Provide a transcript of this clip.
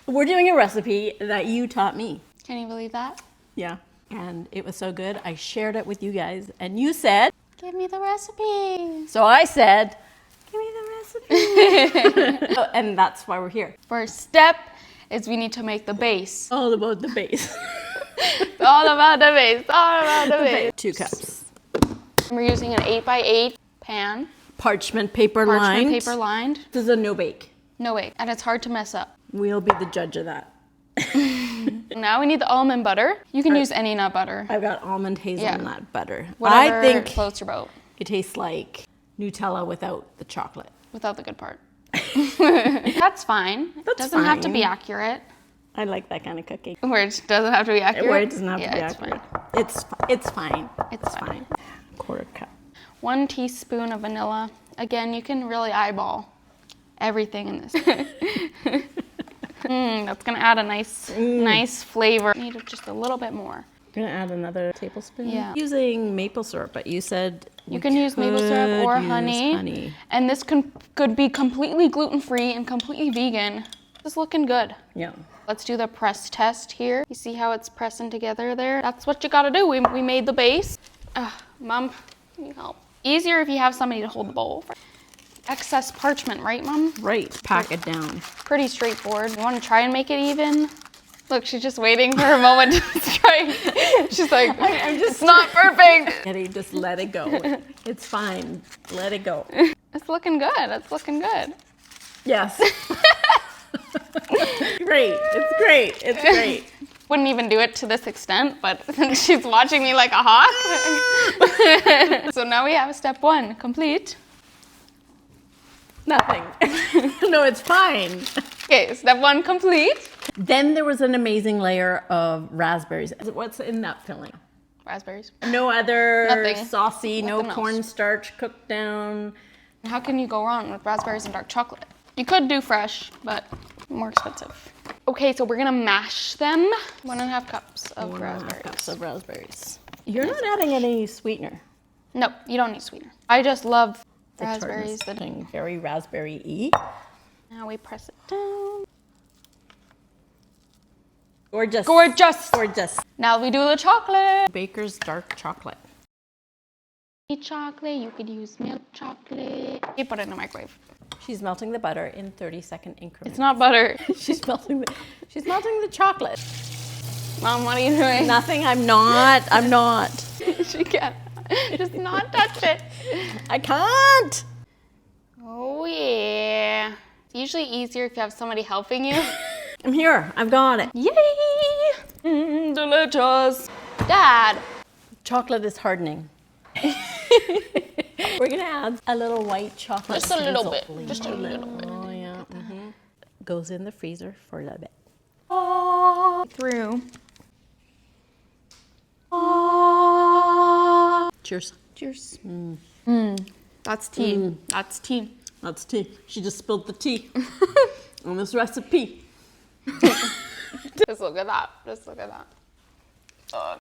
We're doing a recipe that you taught me. Can you believe that? Yeah. And it was so good. I shared it with you guys and you said, Give me the recipe. so I said, give me the recipe. And that's why we're here. First step is we need to make the base. All about the base. It's all about the base. All about the base. 2 cups. We're using an 8x8 pan. Parchment paper lined. Parchment paper lined. This is a no bake. No way. And it's hard to mess up. We'll be the judge of that. Now we need the almond butter. You can use any nut butter. I've got almond hazelnut butter. Whatever I think floats your boat. it tastes like Nutella without the chocolate. Without the good part. That's fine. It doesn't have to be accurate. I like that kind of cookie. Where it doesn't have to be accurate. Where it doesn't have to be it's accurate. Fine. It's fine. It's fine. 1/4 cup. 1 teaspoon of vanilla. Again, you can really eyeball everything in this. That's gonna add a nice flavor. Need just a little bit more. Gonna add another tablespoon. Yeah. Using maple syrup, but you said You can use maple syrup or honey. And this could be completely gluten-free and completely vegan. It's looking good. Yeah. Let's do the press test here. You see how it's pressing together there? That's what you gotta do. We made the base. Mom, can you help? Easier if you have somebody to hold the bowl. Excess parchment, right, Mom? Right. Pack it down. Pretty straightforward. You wanna try and make it even? Look, she's just waiting for her moment to try. She's like, it's not perfect. Getty, just let it go. It's fine. Let it go. It's looking good. It's looking good. Yes. Great. It's great. It's great. Wouldn't even do it to this extent, but she's watching me like a hawk. So now we have step 1 complete. Nothing. No, it's fine. Okay, step 1 complete. Then there was an amazing layer of raspberries. What's in that filling? Raspberries. No other Nothing. saucy, Nothing no else. cornstarch cooked down. How can you go wrong with raspberries and dark chocolate? You could do fresh, but more expensive. Okay, so we're gonna mash them. 1.5 cups of 1.5 raspberries. cups of raspberries. You're not adding any sweetener. No, you don't need sweetener. I just love The raspberries. tartness, very raspberry-y. Now we press it down. Gorgeous. Gorgeous. Gorgeous. Now we do the chocolate. Baker's dark chocolate. Chocolate, you could use milk chocolate. You put it in the microwave. She's melting the butter in 30-second increments. It's not butter. She's melting the chocolate. Mom, what are you doing? Nothing. I'm not. She can't. Just not touch it. I can't. Oh yeah. It's usually easier if you have somebody helping you. I'm here. I've got it. Yay! Delicious. Dad. Chocolate is hardening. We're gonna add a little white chocolate. Just a little drizzle, bit. please. Just a little bit. Oh yeah. Goes in the freezer for a little bit. Through. Cheers. Cheers. That's tea. That's tea. That's tea. She just spilled the tea on this recipe. Just look at that. Just look at that.